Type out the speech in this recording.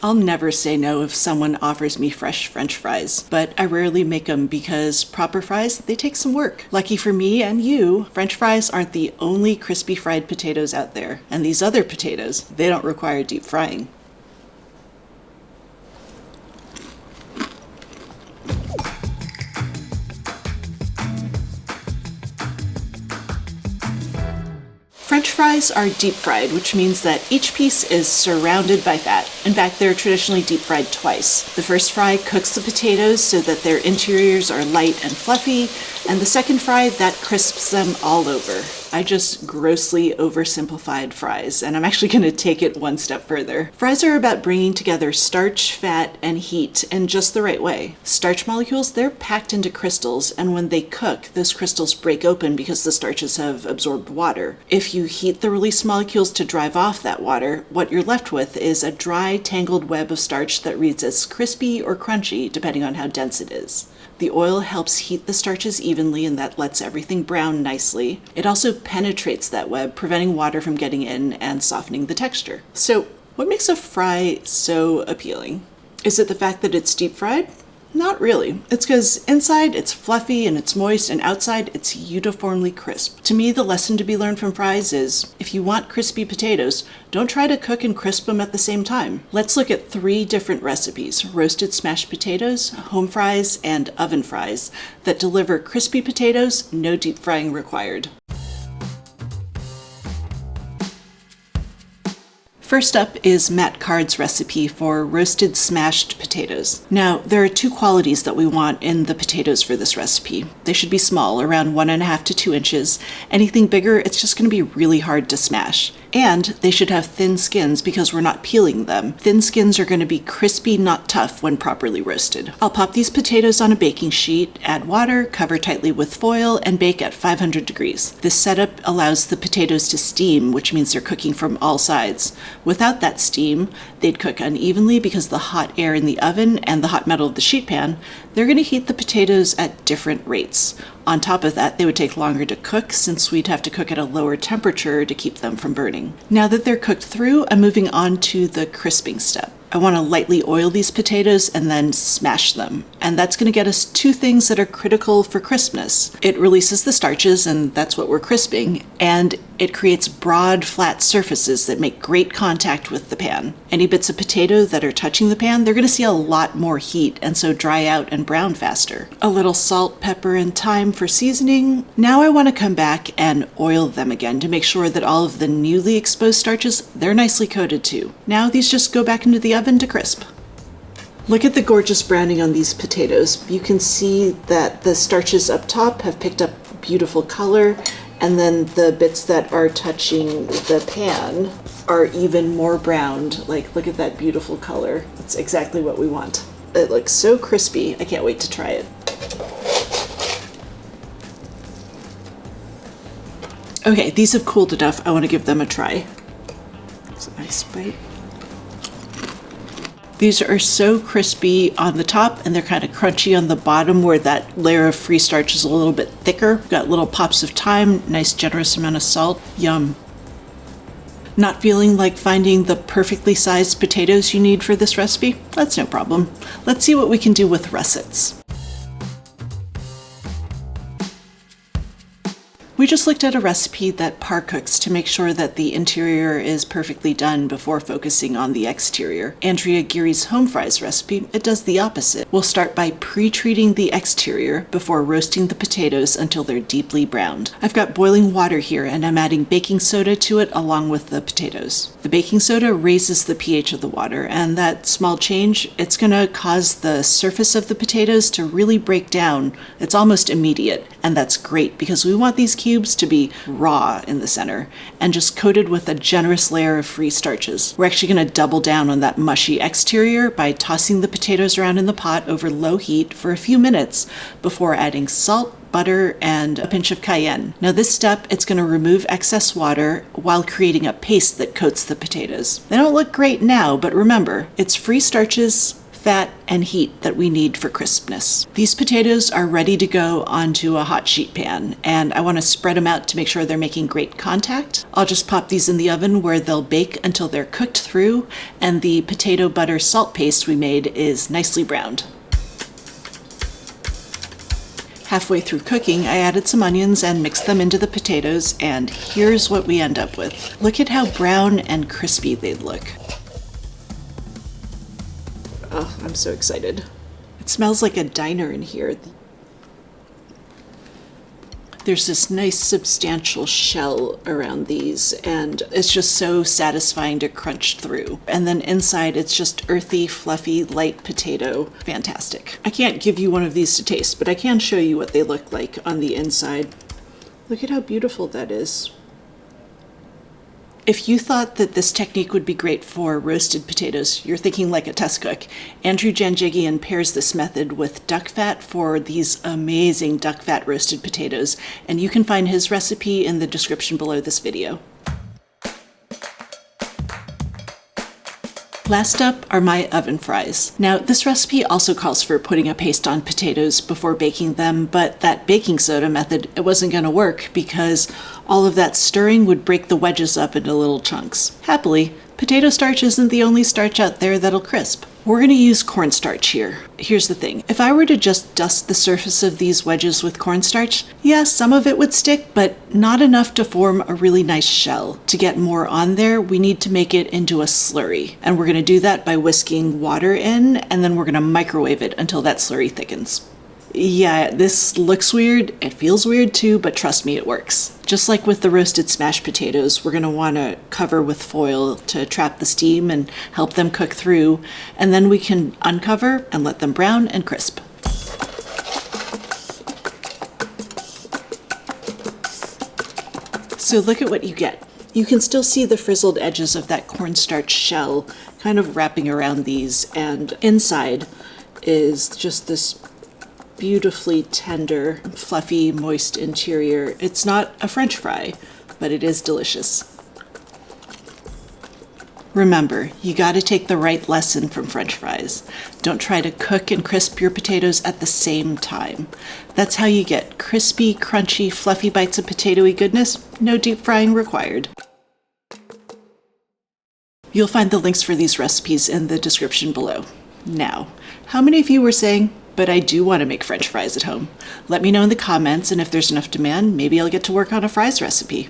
I'll never say no if someone offers me fresh French fries, but I rarely make them because proper fries, they take some work. Lucky for me and you, French fries aren't the only crispy fried potatoes out there, and these other potatoes, they don't require deep frying. French fries are deep fried, which means that each piece is surrounded by fat. In fact, they're traditionally deep fried twice. The first fry cooks the potatoes so that their interiors are light and fluffy, and the second fry, that crisps them all over. I just grossly oversimplified fries, and I'm actually going to take it one step further. Fries are about bringing together starch, fat, and heat in just the right way. Starch molecules, they're packed into crystals, and when they cook, those crystals break open because the starches have absorbed water. If you heat the released molecules to drive off that water, what you're left with is a dry, tangled web of starch that reads as crispy or crunchy, depending on how dense it is. The oil helps heat the starches evenly, and that lets everything brown nicely. It also penetrates that web, preventing water from getting in and softening the texture. So, what makes a fry so appealing? Is it the fact that it's deep fried? Not really. It's because inside it's fluffy and it's moist, and outside it's uniformly crisp. To me, the lesson to be learned from fries is, if you want crispy potatoes, don't try to cook and crisp them at the same time. Let's look at 3 different recipes: roasted smashed potatoes, home fries, and oven fries that deliver crispy potatoes, no deep frying required. First up is Matt Card's recipe for roasted smashed potatoes. Now, there are 2 qualities that we want in the potatoes for this recipe. They should be small, around 1.5 to 2 inches. Anything bigger, it's just going to be really hard to smash. And they should have thin skins because we're not peeling them. Thin skins are going to be crispy, not tough when properly roasted. I'll pop these potatoes on a baking sheet, add water, cover tightly with foil, and bake at 500 degrees. This setup allows the potatoes to steam, which means they're cooking from all sides. Without that steam, they'd cook unevenly because the hot air in the oven and the hot metal of the sheet pan, they're going to heat the potatoes at different rates. On top of that, they would take longer to cook since we'd have to cook at a lower temperature to keep them from burning. Now that they're cooked through, I'm moving on to the crisping step. I want to lightly oil these potatoes and then smash them. And that's going to get us 2 things that are critical for crispness. It releases the starches, and that's what we're crisping, and it creates broad, flat surfaces that make great contact with the pan. Any bits of potato that are touching the pan, they're going to see a lot more heat and so dry out and brown faster. A little salt, pepper, and thyme for seasoning. Now I want to come back and oil them again to make sure that all of the newly exposed starches, they're nicely coated too. Now these just go back into the oven to crisp. Look at the gorgeous browning on these potatoes. You can see that the starches up top have picked up beautiful color, and then the bits that are touching the pan are even more browned. Like, look at that beautiful color. It's exactly what we want. It looks so crispy. I can't wait to try it. Okay, these have cooled enough. I want to give them a try. It's a nice bite. These are so crispy on the top, and they're kind of crunchy on the bottom where that layer of free starch is a little bit thicker. Got little pops of thyme, nice generous amount of salt. Yum. Not feeling like finding the perfectly sized potatoes you need for this recipe? That's no problem. Let's see what we can do with russets. We just looked at a recipe that par cooks to make sure that the interior is perfectly done before focusing on the exterior. Andrea Geary's home fries recipe, it does the opposite. We'll start by pre-treating the exterior before roasting the potatoes until they're deeply browned. I've got boiling water here, and I'm adding baking soda to it along with the potatoes. The baking soda raises the pH of the water, and that small change, it's going to cause the surface of the potatoes to really break down. It's almost immediate, and that's great because we want these cubes to be raw in the center and just coated with a generous layer of free starches. We're actually going to double down on that mushy exterior by tossing the potatoes around in the pot over low heat for a few minutes before adding salt, butter, and a pinch of cayenne. Now this step, it's going to remove excess water while creating a paste that coats the potatoes. They don't look great now, but remember, it's free starches, fat, and heat that we need for crispness. These potatoes are ready to go onto a hot sheet pan, and I want to spread them out to make sure they're making great contact. I'll just pop these in the oven where they'll bake until they're cooked through and the potato butter salt paste we made is nicely browned. Halfway through cooking, I added some onions and mixed them into the potatoes, and here's what we end up with. Look at how brown and crispy they look. Oh, I'm so excited. It smells like a diner in here. There's this nice substantial shell around these, and it's just so satisfying to crunch through. And then inside, it's just earthy, fluffy, light potato. Fantastic. I can't give you one of these to taste, but I can show you what they look like on the inside. Look at how beautiful that is. If you thought that this technique would be great for roasted potatoes, you're thinking like a test cook. Andrew Janjigian pairs this method with duck fat for these amazing duck fat roasted potatoes, and you can find his recipe in the description below this video. Last up are my oven fries. Now, this recipe also calls for putting a paste on potatoes before baking them, but that baking soda method, it wasn't going to work because all of that stirring would break the wedges up into little chunks. Happily, potato starch isn't the only starch out there that'll crisp. We're going to use cornstarch here. Here's the thing. If I were to just dust the surface of these wedges with cornstarch, yeah, some of it would stick, but not enough to form a really nice shell. To get more on there, we need to make it into a slurry. And we're going to do that by whisking water in, and then we're going to microwave it until that slurry thickens. Yeah, this looks weird, it feels weird too, but trust me, it works. Just like with the roasted smashed potatoes, we're going to want to cover with foil to trap the steam and help them cook through, and then we can uncover and let them brown and crisp. So look at what you get. You can still see the frizzled edges of that cornstarch shell kind of wrapping around these, and inside is just this beautifully tender, fluffy, moist interior. It's not a French fry, but it is delicious. Remember, you gotta take the right lesson from French fries. Don't try to cook and crisp your potatoes at the same time. That's how you get crispy, crunchy, fluffy bites of potatoy goodness, no deep frying required. You'll find the links for these recipes in the description below. Now, how many of you were saying, but I do want to make French fries at home? Let me know in the comments, and if there's enough demand, maybe I'll get to work on a fries recipe.